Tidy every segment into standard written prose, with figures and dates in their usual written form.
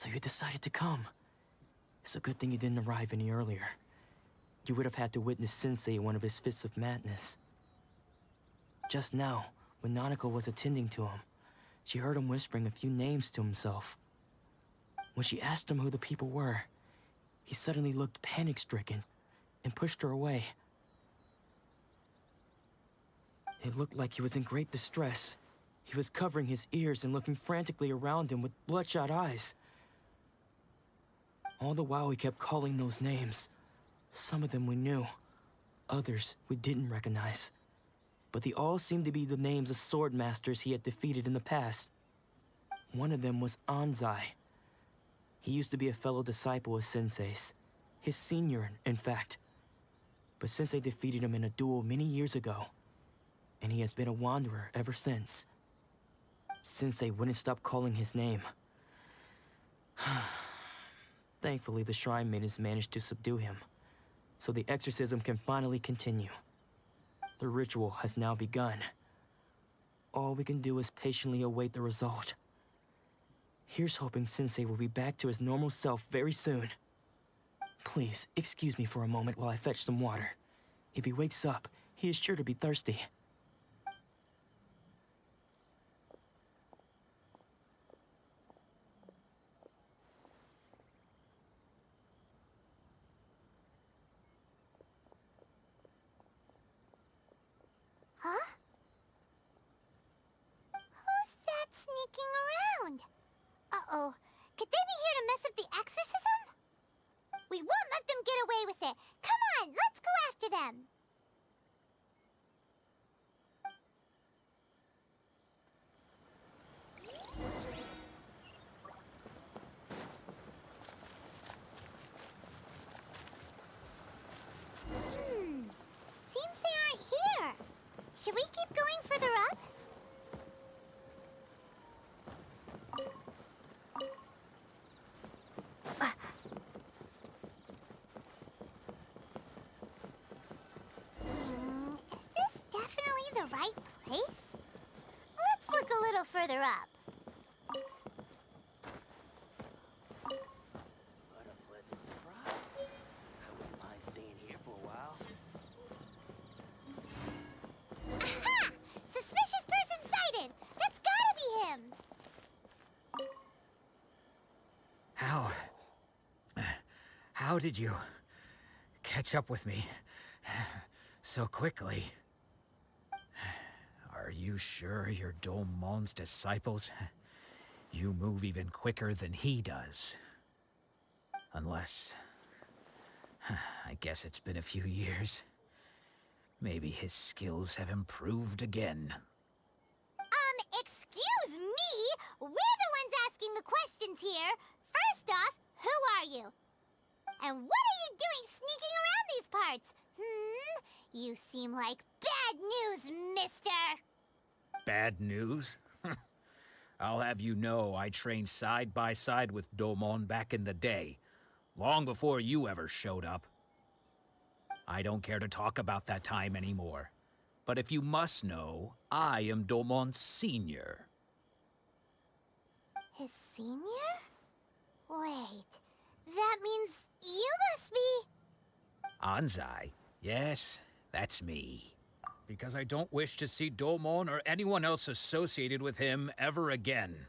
So you decided to come. It's a good thing you didn't arrive any earlier. You would have had to witness Sensei in one of his fits of madness. Just now, when Nanako was attending to him, she heard him whispering a few names to himself. When she asked him who the people were, he suddenly looked panic-stricken and pushed her away. It looked like he was in great distress. He was covering his ears and looking frantically around him with bloodshot eyes. All the while he kept calling those names. Some of them we knew, others we didn't recognize. But they all seemed to be the names of sword masters he had defeated in the past. One of them was Anzai. He used to be a fellow disciple of Sensei's, his senior, in fact. But Sensei defeated him in a duel many years ago, and he has been a wanderer ever since. Sensei wouldn't stop calling his name. Thankfully, the shrine maidens managed to subdue him, so the exorcism can finally continue. The ritual has now begun. All we can do is patiently await the result. Here's hoping Sensei will be back to his normal self very soon. Please, excuse me for a moment while I fetch some water. If he wakes up, he is sure to be thirsty. Huh? Who's that sneaking around? Uh-oh. Could they be here to mess up the exorcism? We won't let them get away with it. Come on, let's go after them. Seems they aren't here. Should we keep going further up? Is this definitely the right place? Let's look a little further up. What a pleasant surprise. I wouldn't mind staying here for a while. Aha! Suspicious person sighted! That's gotta be him! How did you catch up with me so quickly? Are you sure you're Domon's disciples? You move even quicker than he does. Unless... I guess it's been a few years. Maybe his skills have improved again. Excuse me? We're the ones asking the questions here. First off, who are you? And what are you doing sneaking around these parts? You seem like bad news, mister. Bad news? I'll have you know I trained side by side with Domon back in the day, long before you ever showed up. I don't care to talk about that time anymore. But if you must know, I am Domon's senior. His senior? Wait, that means you must be... Anzai? Yes, that's me. Because I don't wish to see Domon or anyone else associated with him ever again.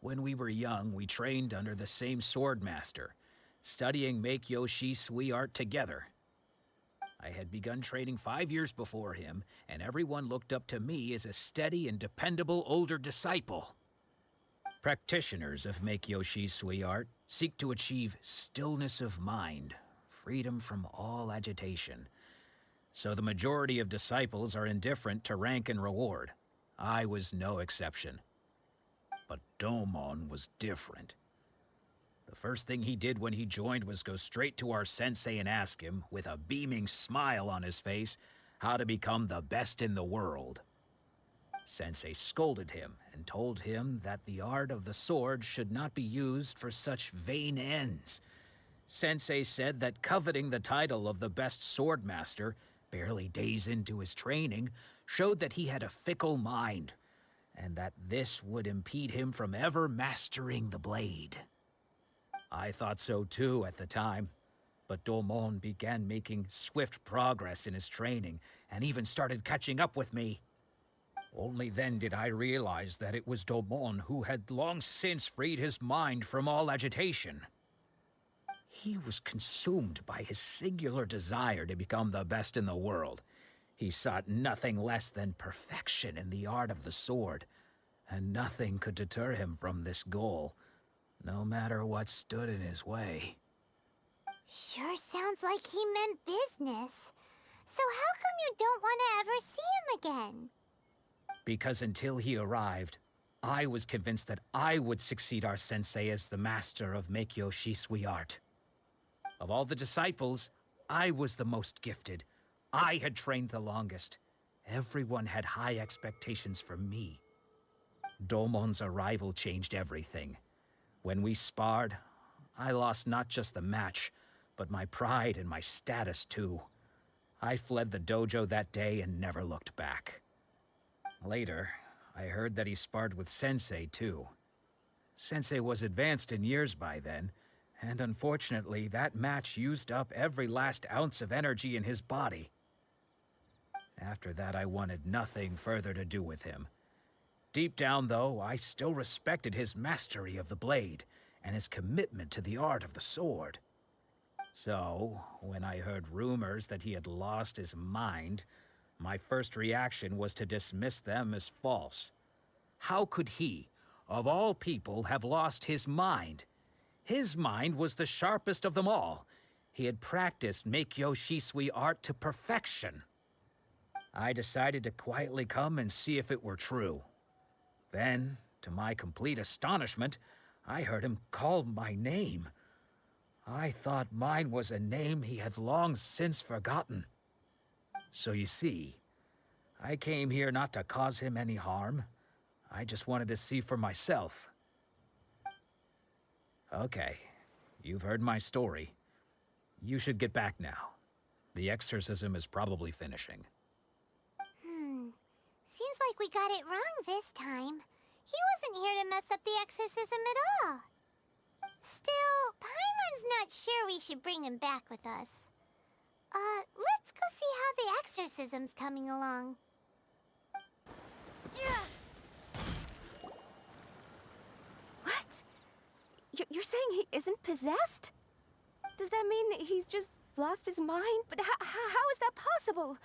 When we were young, we trained under the same sword master, studying Make-Yoshi Sui art together. I had begun training 5 years before him, and everyone looked up to me as a steady and dependable older disciple. Practitioners of Make-Yoshi Sui art seek to achieve stillness of mind, freedom from all agitation. So the majority of disciples are indifferent to rank and reward. I was no exception. But Domon was different. The first thing he did when he joined was go straight to our sensei and ask him, with a beaming smile on his face, how to become the best in the world. Sensei scolded him and told him that the art of the sword should not be used for such vain ends. Sensei said that coveting the title of the best sword master, barely days into his training, showed that he had a fickle mind, and that this would impede him from ever mastering the blade. I thought so too at the time. But Domon began making swift progress in his training and even started catching up with me. Only then did I realize that it was Domon who had long since freed his mind from all agitation. He was consumed by his singular desire to become the best in the world. He sought nothing less than perfection in the art of the sword, and nothing could deter him from this goal, no matter what stood in his way. Sure sounds like he meant business. So how come you don't want to ever see him again? Because until he arrived, I was convinced that I would succeed our sensei as the master of Meikyo Shisui art. Of all the disciples, I was the most gifted. I had trained the longest. Everyone had high expectations for me. Domon's arrival changed everything. When we sparred, I lost not just the match, but my pride and my status too. I fled the dojo that day and never looked back. Later, I heard that he sparred with Sensei too. Sensei was advanced in years by then, and unfortunately that match used up every last ounce of energy in his body. After that, I wanted nothing further to do with him. Deep down, though, I still respected his mastery of the blade and his commitment to the art of the sword. So, when I heard rumors that he had lost his mind, my first reaction was to dismiss them as false. How could he, of all people, have lost his mind? His mind was the sharpest of them all. He had practiced Meikyo Shisui art to perfection. I decided to quietly come and see if it were true. Then, to my complete astonishment, I heard him call my name. I thought mine was a name he had long since forgotten. So you see, I came here not to cause him any harm. I just wanted to see for myself. Okay, you've heard my story. You should get back now. The exorcism is probably finishing. Seems like we got it wrong this time. He wasn't here to mess up the exorcism at all. Still, Paimon's not sure we should bring him back with us. Let's go see how the exorcism's coming along. What? You're saying he isn't possessed? Does that mean he's just lost his mind? But how is that possible?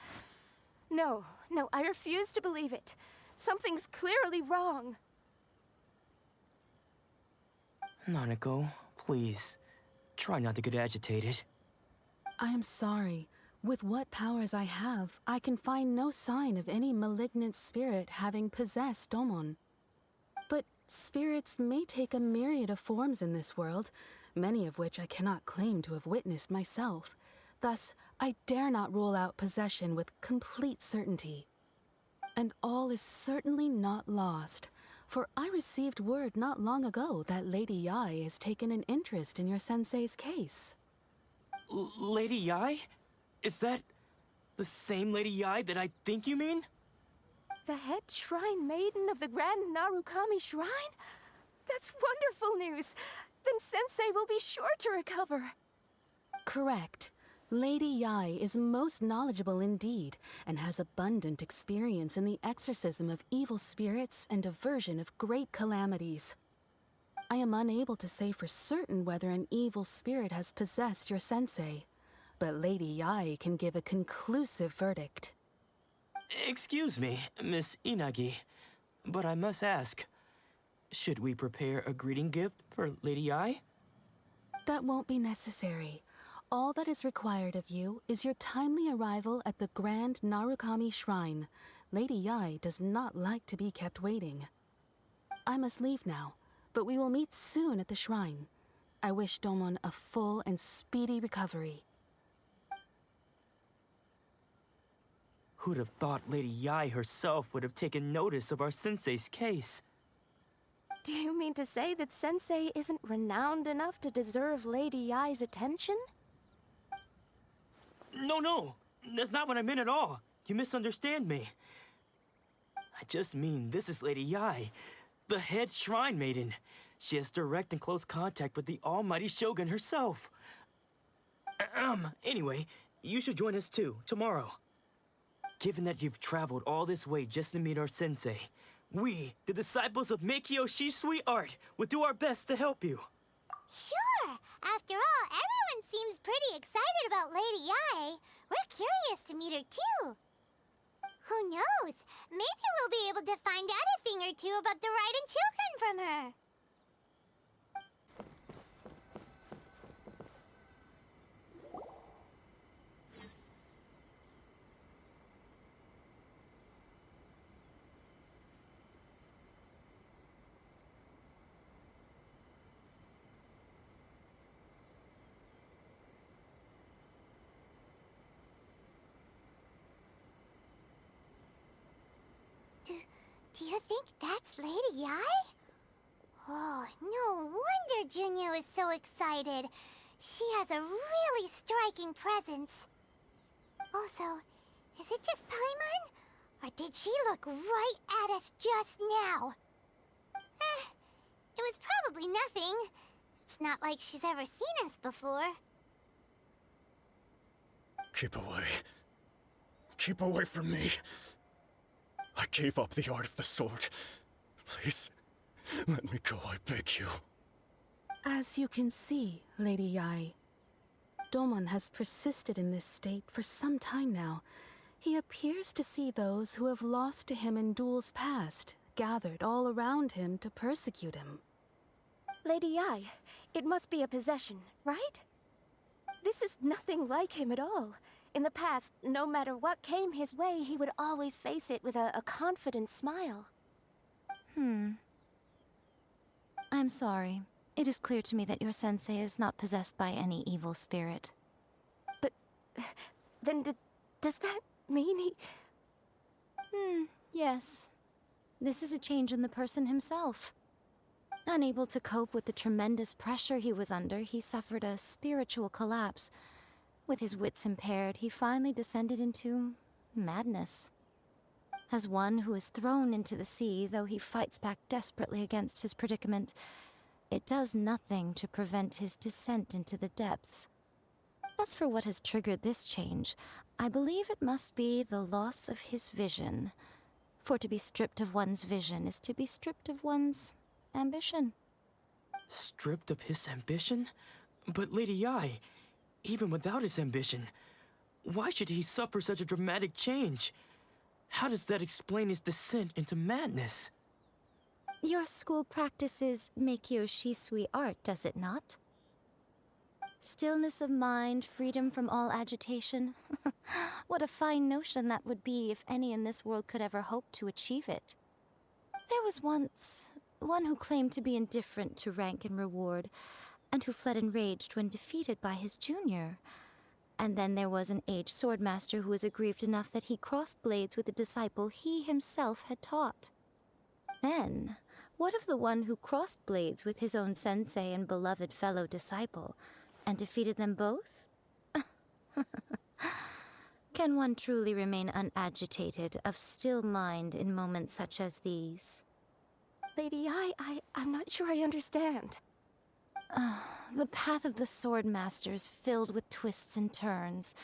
No, I refuse to believe it. Something's clearly wrong. Nanako, please. Try not to get agitated. I am sorry. With what powers I have, I can find no sign of any malignant spirit having possessed Domon. But spirits may take a myriad of forms in this world, many of which I cannot claim to have witnessed myself. Thus, I dare not rule out possession with complete certainty. And all is certainly not lost, for I received word not long ago that Lady Yai has taken an interest in your sensei's case. Lady Yai? Is that the same Lady Yai that I think you mean? The head shrine maiden of the Grand Narukami Shrine? That's wonderful news! Then Sensei will be sure to recover. Correct. Lady Yai is most knowledgeable indeed, and has abundant experience in the exorcism of evil spirits and aversion of great calamities. I am unable to say for certain whether an evil spirit has possessed your sensei, but Lady Yai can give a conclusive verdict. Excuse me, Miss Inagi, but I must ask, should we prepare a greeting gift for Lady Yai? That won't be necessary. All that is required of you is your timely arrival at the Grand Narukami Shrine. Lady Yai does not like to be kept waiting. I must leave now, but we will meet soon at the shrine. I wish Domon a full and speedy recovery. Who'd have thought Lady Yai herself would have taken notice of our sensei's case? Do you mean to say that Sensei isn't renowned enough to deserve Lady Yai's attention? No, that's not what I meant at all. You misunderstand me. I just mean this is Lady Yai, the head shrine maiden. She has direct and close contact with the almighty Shogun herself. Anyway, you should join us too, tomorrow. Given that you've traveled all this way just to meet our sensei, we, the disciples of Meikyo Shisui Art, will do our best to help you. Sure! After all, everyone seems pretty excited about Lady Yae. We're curious to meet her too. Who knows? Maybe we'll be able to find out a thing or two about the Raiden children from her. Do you think that's Lady Yae? Oh, no wonder Junyo is so excited. She has a really striking presence. Also, is it just Paimon? Or did she look right at us just now? It was probably nothing. It's not like she's ever seen us before. Keep away. Keep away from me. I gave up the art of the sword. Please, let me go, I beg you. As you can see, Lady Yae, Domon has persisted in this state for some time now. He appears to see those who have lost to him in duels past, gathered all around him to persecute him. Lady Yae, it must be a possession, right? This is nothing like him at all. In the past, no matter what came his way, he would always face it with a confident smile. I'm sorry. It is clear to me that your sensei is not possessed by any evil spirit. But then does that mean he... Yes. This is a change in the person himself. Unable to cope with the tremendous pressure he was under, he suffered a spiritual collapse. With his wits impaired, he finally descended into madness. As one who is thrown into the sea, though he fights back desperately against his predicament, it does nothing to prevent his descent into the depths. As for what has triggered this change, I believe it must be the loss of his vision. For to be stripped of one's vision is to be stripped of one's ambition. Stripped of his ambition? But Lady Yae, even without his ambition, why should he suffer such a dramatic change? How does that explain his descent into madness? Your school practices Meikyo Shisui art, does it not? Stillness of mind, freedom from all agitation. What a fine notion that would be if any in this world could ever hope to achieve it. There was once one who claimed to be indifferent to rank and reward, and who fled enraged when defeated by his junior. And then there was an aged swordmaster who was aggrieved enough that he crossed blades with a disciple he himself had taught. Then, what of the one who crossed blades with his own sensei and beloved fellow disciple, and defeated them both? Can one truly remain unagitated, of still mind in moments such as these? Lady Yae, I'm not sure I understand. The path of the swordmaster is filled with twists and turns.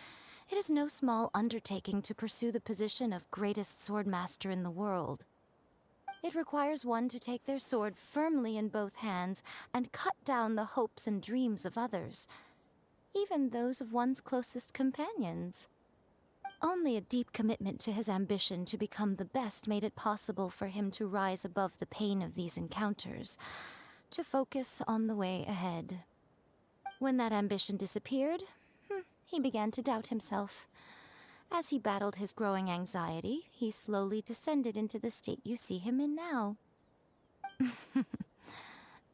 It is no small undertaking to pursue the position of greatest swordmaster in the world. It requires one to take their sword firmly in both hands and cut down the hopes and dreams of others, even those of one's closest companions. Only a deep commitment to his ambition to become the best made it possible for him to rise above the pain of these encounters, to focus on the way ahead. When that ambition disappeared, he began to doubt himself. As he battled his growing anxiety, he slowly descended into the state you see him in now.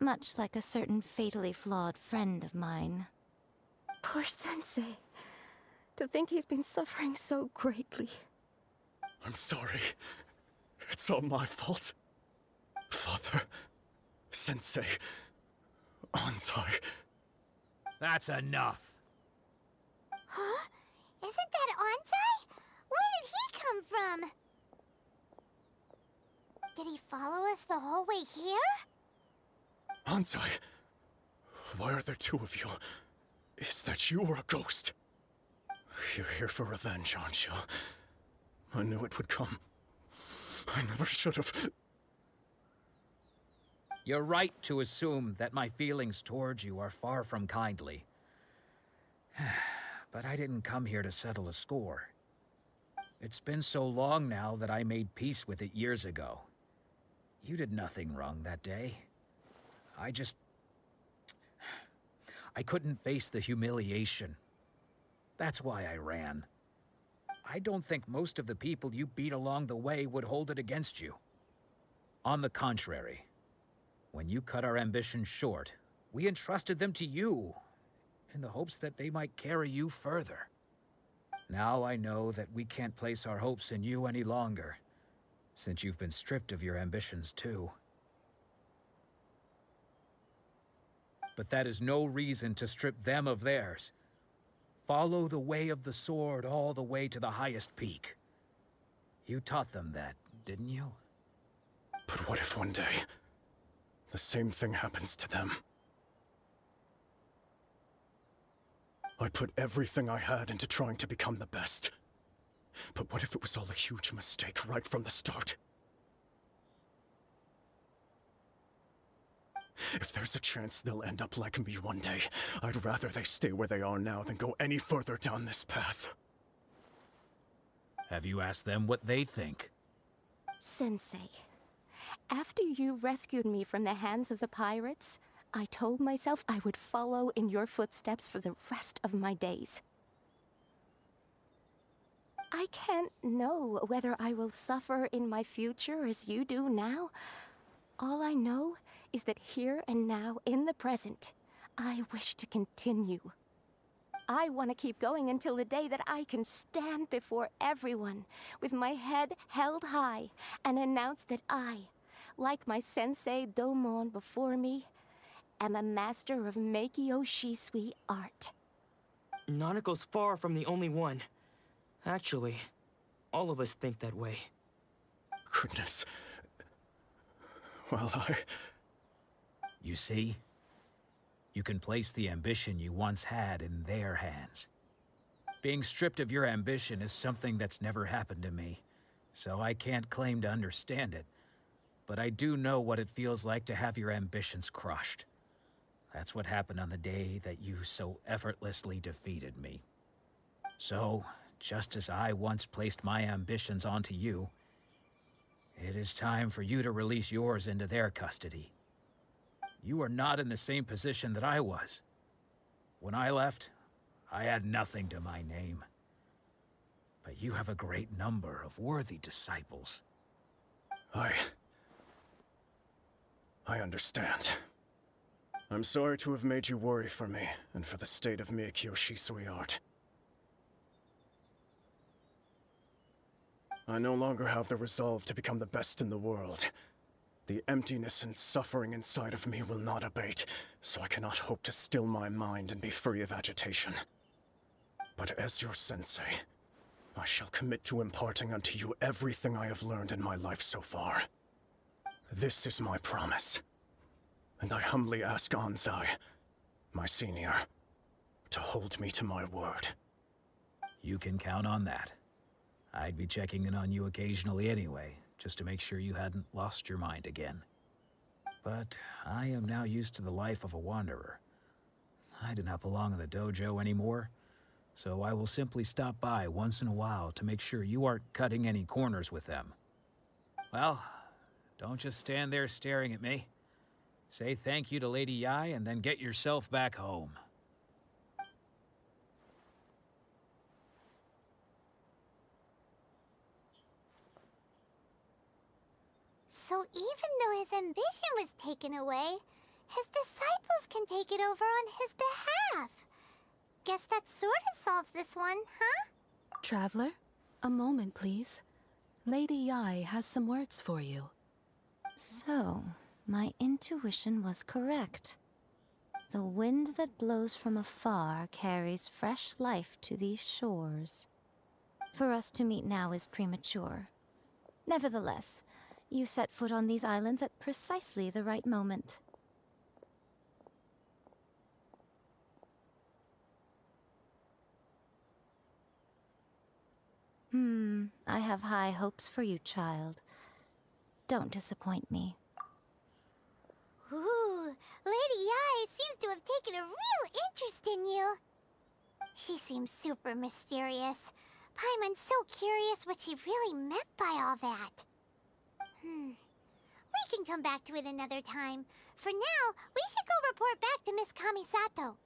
Much like a certain fatally flawed friend of mine. Poor Sensei. To think he's been suffering so greatly. I'm sorry. It's all my fault. Father, Sensei, Anzai. That's enough. Huh? Isn't that Anzai? Where did he come from? Did he follow us the whole way here? Anzai, why are there two of you? Is that you or a ghost? You're here for revenge, aren't you? I knew it would come. I never should have. You're right to assume that my feelings towards you are far from kindly. But I didn't come here to settle a score. It's been so long now that I made peace with it years ago. You did nothing wrong that day. I couldn't face the humiliation. That's why I ran. I don't think most of the people you beat along the way would hold it against you. On the contrary, when you cut our ambitions short, we entrusted them to you, in the hopes that they might carry you further. Now I know that we can't place our hopes in you any longer, since you've been stripped of your ambitions too. But that is no reason to strip them of theirs. Follow the way of the sword all the way to the highest peak. You taught them that, didn't you? But what if one day, the same thing happens to them? I put everything I had into trying to become the best. But what if it was all a huge mistake right from the start? If there's a chance they'll end up like me one day, I'd rather they stay where they are now than go any further down this path. Have you asked them what they think? Sensei, after you rescued me from the hands of the pirates, I told myself I would follow in your footsteps for the rest of my days. I can't know whether I will suffer in my future as you do now. All I know is that here and now, in the present, I wish to continue. I want to keep going until the day that I can stand before everyone with my head held high and announce that I, like my sensei Domon before me, am a master of Meikyo Shisui art. Nanako's far from the only one. Actually, all of us think that way. Goodness. Well, You see? You can place the ambition you once had in their hands. Being stripped of your ambition is something that's never happened to me, so I can't claim to understand it. But I do know what it feels like to have your ambitions crushed. That's what happened on the day that you so effortlessly defeated me. So, just as I once placed my ambitions onto you, it is time for you to release yours into their custody. You are not in the same position that I was. When I left, I had nothing to my name. But you have a great number of worthy disciples. I understand. I'm sorry to have made you worry for me, and for the state of Meikyo Shisui art. I no longer have the resolve to become the best in the world. The emptiness and suffering inside of me will not abate, so I cannot hope to still my mind and be free of agitation. But as your sensei, I shall commit to imparting unto you everything I have learned in my life so far. This is my promise. And I humbly ask Anzai, my senior, to hold me to my word. You can count on that. I'd be checking in on you occasionally anyway, just to make sure you hadn't lost your mind again. But I am now used to the life of a wanderer. I do not belong in the dojo anymore, so I will simply stop by once in a while to make sure you aren't cutting any corners with them. Well, don't just stand there staring at me. Say thank you to Lady Yai and then get yourself back home. So even though his ambition was taken away, his disciples can take it over on his behalf. Guess that sort of solves this one, huh? Traveler, a moment, please. Lady Yai has some words for you. So, my intuition was correct. The wind that blows from afar carries fresh life to these shores. For us to meet now is premature. Nevertheless, you set foot on these islands at precisely the right moment. I have high hopes for you, child. Don't disappoint me. Ooh, Lady Ai seems to have taken a real interest in you. She seems super mysterious. Paimon's so curious what she really meant by all that. We can come back to it another time. For now, we should go report back to Miss Kamisato.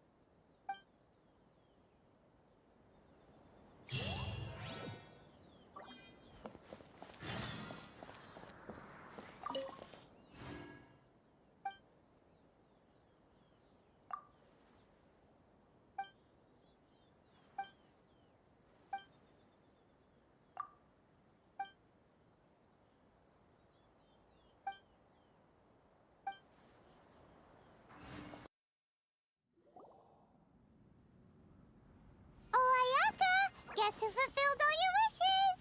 Oh, Ayaka! Guess who fulfilled all your wishes?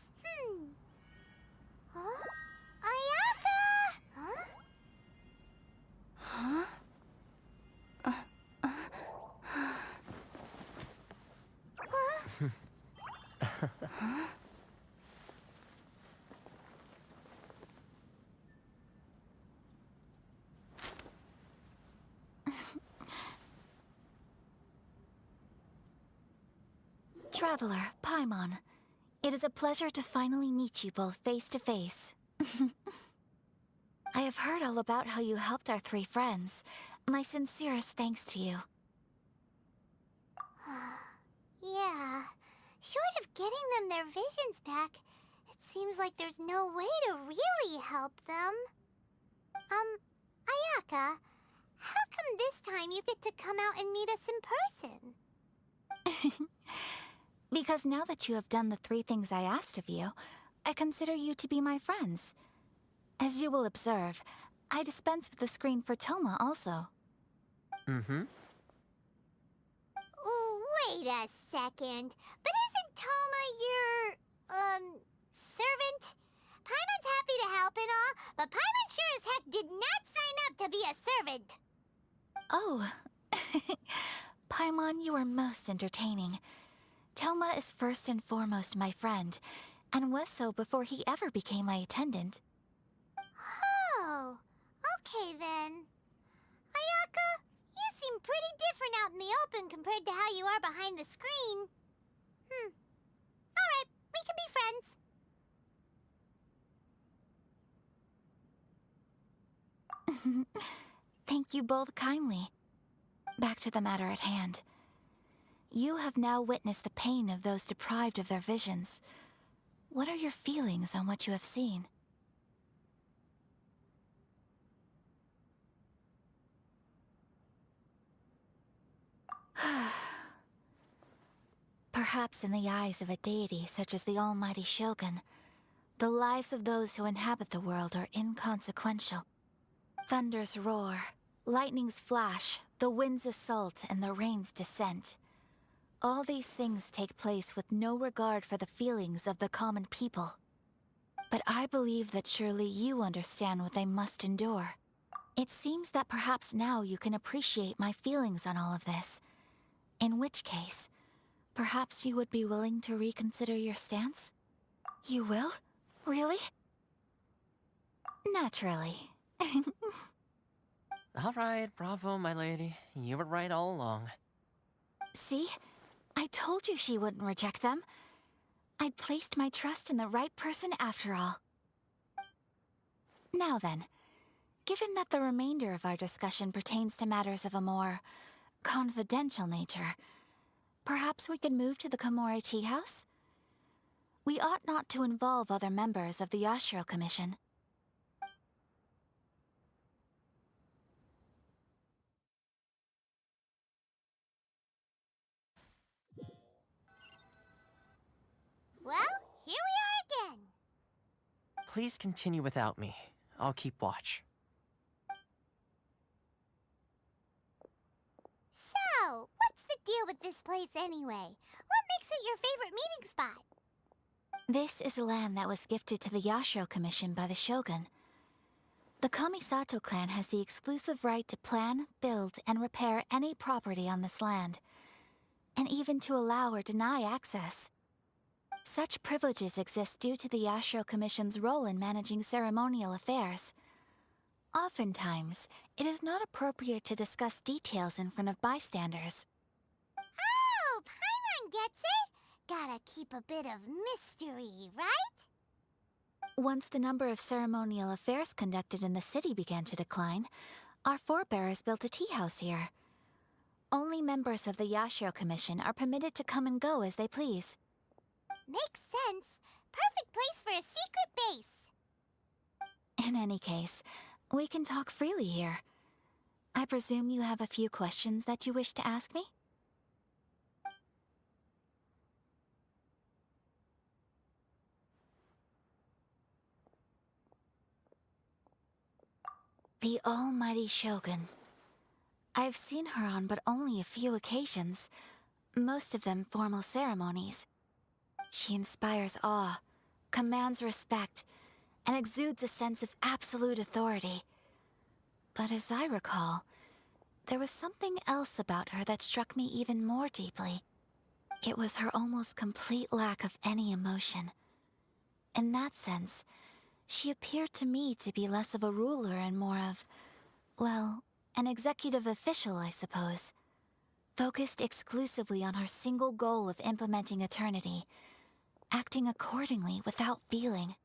Huh? Ayaka! Huh? Traveler, Paimon, it is a pleasure to finally meet you both face to face. I have heard all about how you helped our three friends. My sincerest thanks to you. Yeah. Short of getting them their visions back, it seems like there's no way to really help them. Ayaka, how come this time you get to come out and meet us in person? Because now that you have done the 3 things I asked of you, I consider you to be my friends. As you will observe, I dispense with the screen for Toma also. Wait a second. But isn't Toma your, servant? Paimon's happy to help and all, but Paimon sure as heck did not sign up to be a servant. Oh. Paimon, you are most entertaining. Toma is first and foremost my friend, and was so before he ever became my attendant. Oh, okay then. Ayaka, you seem pretty different out in the open compared to how you are behind the screen. Alright, we can be friends. Thank you both kindly. Back to the matter at hand. You have now witnessed the pain of those deprived of their visions. What are your feelings on what you have seen? Perhaps in the eyes of a deity such as the almighty Shogun, the lives of those who inhabit the world are inconsequential. Thunders roar, lightnings flash, the winds assault, and the rains descent. All these things take place with no regard for the feelings of the common people. But I believe that surely you understand what they must endure. It seems that perhaps now you can appreciate my feelings on all of this. In which case, perhaps you would be willing to reconsider your stance? You will? Really? Naturally. All right, bravo, my lady. You were right all along. See? I told you she wouldn't reject them. I'd placed my trust in the right person after all. Now then, given that the remainder of our discussion pertains to matters of a more confidential nature, perhaps we could move to the Komori Tea House? We ought not to involve other members of the Yashiro Commission. Well, here we are again. Please continue without me. I'll keep watch. So, what's the deal with this place anyway? What makes it your favorite meeting spot? This is land that was gifted to the Yashiro Commission by the Shogun. The Kamisato clan has the exclusive right to plan, build, and repair any property on this land, and even to allow or deny access. Such privileges exist due to the Yashiro Commission's role in managing ceremonial affairs. Oftentimes, it is not appropriate to discuss details in front of bystanders. Oh, Paimon gets it. Gotta keep a bit of mystery, right? Once the number of ceremonial affairs conducted in the city began to decline, our forebears built a tea house here. Only members of the Yashiro Commission are permitted to come and go as they please. Makes sense. Perfect place for a secret base. In any case, we can talk freely here. I presume you have a few questions that you wish to ask me? The almighty Shogun. I've seen her on but only a few occasions, most of them formal ceremonies. She inspires awe, commands respect, and exudes a sense of absolute authority. But as I recall, there was something else about her that struck me even more deeply. It was her almost complete lack of any emotion. In that sense, she appeared to me to be less of a ruler and more of, well, an executive official, I suppose. Focused exclusively on her single goal of implementing eternity, acting accordingly without feeling.